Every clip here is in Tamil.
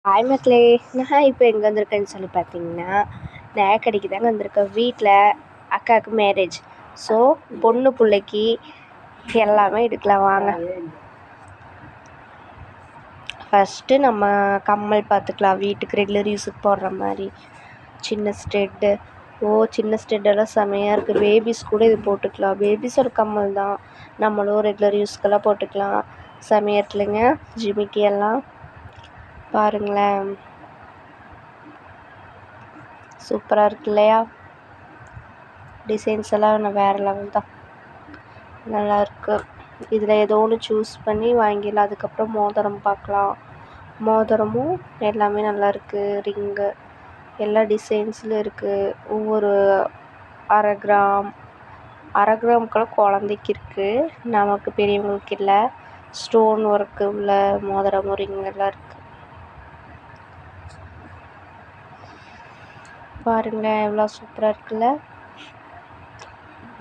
ஹாய் மக்களே, நான் இப்போ எங்கே வந்திருக்கேன்னு சொல்லி பார்த்தீங்கன்னா, நகைக்கடைக்கு தாங்க வந்திருக்கேன். வீட்டில் அக்காவுக்கு மேரேஜ். ஸோ பொண்ணு பிள்ளைக்கு எல்லாமே எடுக்கலாம் வாங்க. ஃபஸ்ட்டு நம்ம கம்மல் பார்த்துக்கலாம். வீட்டுக்கு ரெகுலர் யூஸுக்கு போடுற மாதிரி சின்ன ஸ்டெட்டு. சின்ன ஸ்டெட்டெல்லாம் செமையாக இருக்குது. பேபிஸ் கூட இது போட்டுக்கலாம். பேபிஸோட கம்மல் தான், நம்மளும் ரெகுலர் யூஸ்க்கெல்லாம் போட்டுக்கலாம். செமையாக இருக்குல்லைங்க ஜிமிக்கி எல்லாம். பாருங்களேன், சூப்பராக இருக்கு இல்லையா? டிசைன்ஸ் எல்லாம் வேறு லெவல் தான், நல்லாயிருக்கு. இதில் ஏதோ ஒன்று சூஸ் பண்ணி வாங்கிடலாம். அதுக்கப்புறம் மோதிரம் பார்க்கலாம். மோதிரமும் எல்லாமே நல்லாயிருக்கு. ரிங்கு எல்லா டிசைன்ஸில் இருக்குது. ஒவ்வொரு அரை கிராமுக்கெல்லாம் குழந்தைக்கு இருக்குது, நமக்கு பெரியவங்களுக்கு இல்லை. ஸ்டோன் ஒர்க்கு உள்ள மோதிரமும் ரிங் எல்லாம் இருக்குது. பாருங்களேன், எவ்வளோ சூப்பராக இருக்குல்ல.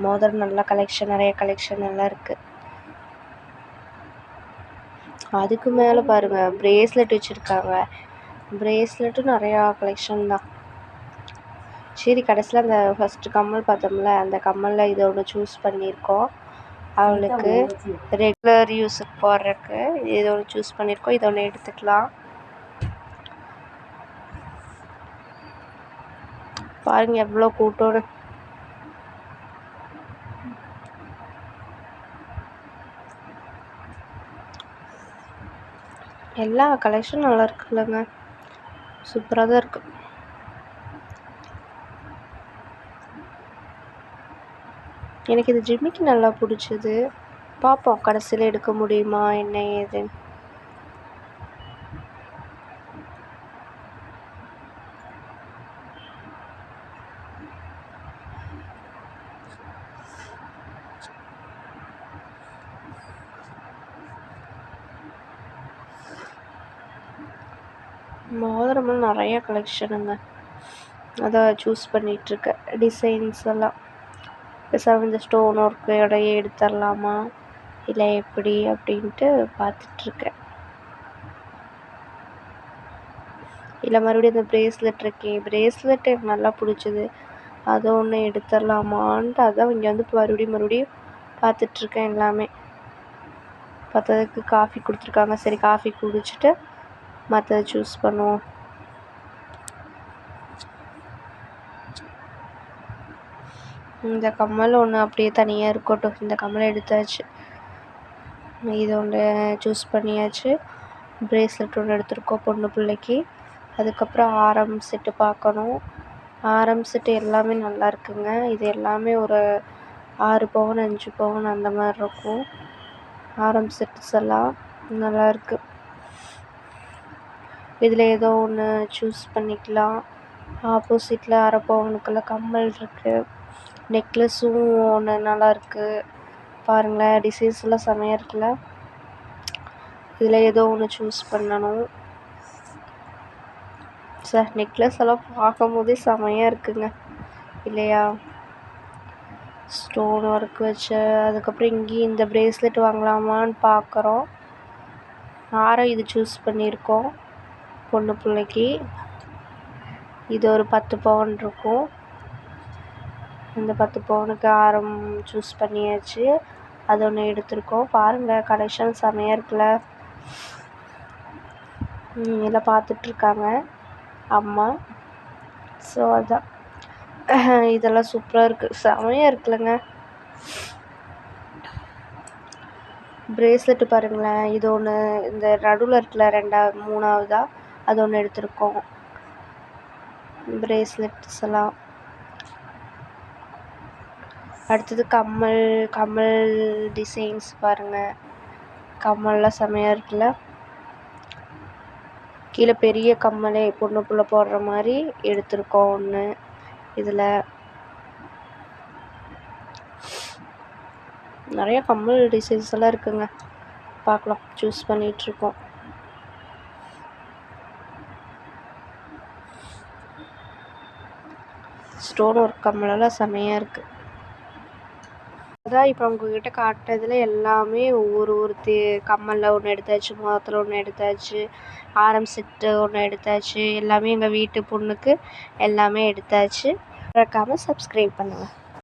மோதிரம் நல்லா கலெக்ஷன், நிறைய கலெக்ஷன் நல்லா இருக்குது. அதுக்கு மேலே பாருங்கள், ப்ரேஸ்லெட் வச்சுருக்காங்க. ப்ரேஸ்லெட்டும் நிறையா கலெக்ஷன் தான். சரி, கடைசியில் அந்த ஃபஸ்ட்டு கம்மல் பார்த்தோம்ல, அந்த கம்மலில் இதை ஒன்று சூஸ் பண்ணியிருக்கோம். அவளுக்கு ரெகுலர் யூஸுக்கு போடுறதுக்கு இதை ஒன்று சூஸ் பண்ணியிருக்கோம். இதை ஒன்று எடுத்துக்கலாம். பாருங்கள் எவ்வளோ கூட்டோடு. எல்லா கலெக்ஷனும் நல்லா இருக்குல்லங்க, சூப்பராக தான் இருக்குது. எனக்கு இது ஜிமிக்கி நல்லா பிடிச்சிது. பார்ப்போம் கடைசியில் எடுக்க முடியுமா என்ன ஏதுன்னு. மோதிரமெல்லாம் நிறைய கலெக்ஷனுங்க, அதை சூஸ் பண்ணிகிட்ருக்கேன். டிசைன்ஸ் எல்லாம் இந்த ஸ்டோன் ஒர்க்கு இடையே எடுத்துடலாமா இல்லை எப்படி அப்படின்ட்டு பார்த்துட்ருக்கேன். இல்லை மறுபடியும் இந்த ப்ரேஸ்லெட் இருக்கே, ப்ரேஸ்லெட் எனக்கு நல்லா பிடிச்சிது. அதை ஒன்று எடுத்துடலாமான்ட்டு அதான் இங்கே வந்து மறுபடியும் பார்த்துட்ருக்கேன். எல்லாமே பார்த்ததுக்கு காஃபி கொடுத்துருக்காங்க. சரி, காஃபி குடிச்சிட்டு மற்றதை சூஸ் பண்ணுவோம். இந்த கம்மல் ஒன்று அப்படியே தனியாக இருக்கட்டும். இந்த கம்மல் எடுத்தாச்சு, இது ஒன்று சூஸ் பண்ணியாச்சு. ப்ரேஸ்லெட் ஒன்று எடுத்துருக்கோம் பொண்ணு பிள்ளைக்கு. அதுக்கப்புறம் ஆரம் செட்டு பார்க்கணும். ஆரம் செட்டு எல்லாமே நல்லா இருக்குங்க. இது எல்லாமே ஒரு 6 பவுன் 5 பவுன் அந்த மாதிரி இருக்கும். ஆரம் செட்ஸ் எல்லாம் நல்லாயிருக்கு. இதில் ஏதோ ஒன்று சூஸ் பண்ணிக்கலாம். ஆப்போசிட்டில் அரை பவுனுக்கெல்லாம் கம்மல் இருக்குது. நெக்லஸும் ஒன்று நல்லாயிருக்கு. பாருங்களேன், டிசைன்ஸ் எல்லாம் செமையாக இருக்குல்ல. இதில் ஏதோ ஒன்று சூஸ் பண்ணணும். சார், நெக்லஸ் எல்லாம் பார்க்கும் போதே செமையாக இருக்குங்க இல்லையா? ஸ்டோன் ஒர்க் வச்சு. அதுக்கப்புறம் இங்கேயும் இந்த ப்ரேஸ்லெட் வாங்கலாமான்னு பார்க்குறோம். ஆரம் இது சூஸ் பண்ணியிருக்கோம் பொண்ணு பிள்ளைக்கு. இது ஒரு 10 பவுன் இருக்கும். இந்த 10 பவுனுக்கு ஆரம் சூஸ் பண்ணியாச்சு. அது ஒன்று எடுத்திருக்கோம். பாருங்கள், கலெக்ஷன் செமையாக இருக்குல்ல. எல்லாம் பார்த்துட்ருக்காங்க அம்மா. ஸோ அதான், இதெல்லாம் சூப்பராக இருக்குது, செமையாக இருக்குல்லங்க. ப்ரேஸ்லெட்டு பாருங்களேன், இது ஒன்று இந்த நடுவில் இருக்குல்ல, 3ஆவதா அது ஒன்று எடுத்திருக்கோம். ப்ரேஸ்லெட்ஸ் எல்லாம். அடுத்தது கம்மல் டிசைன்ஸ் பாருங்கள். கம்மல்லாம் செமையாக இருக்குல்ல. கீழே பெரிய கம்மலே பொண்ணு புள்ள போடுற மாதிரி எடுத்திருக்கோம் ஒன்று. இதில் நிறைய கம்மல் டிசைன்ஸ் எல்லாம் இருக்குங்க, பார்க்கலாம். சூஸ் பண்ணிகிட்ருக்கோம். ஸ்டோன் ஒர்க் கம்மலெல்லாம் செமையாக இருக்குது. அதான் இப்போ உங்ககிட்ட காட்டுனதில் எல்லாமே ஒவ்வொரு கம்மலில் ஒன்று எடுத்தாச்சு, மோதிரத்தில் ஒன்று எடுத்தாச்சு, ஆரம் செட்டு ஒன்று எடுத்தாச்சு. எல்லாமே எங்கள் வீட்டு பொண்ணுக்கு எல்லாமே எடுத்தாச்சு. மறக்காமல் சப்ஸ்கிரைப் பண்ணுங்கள்.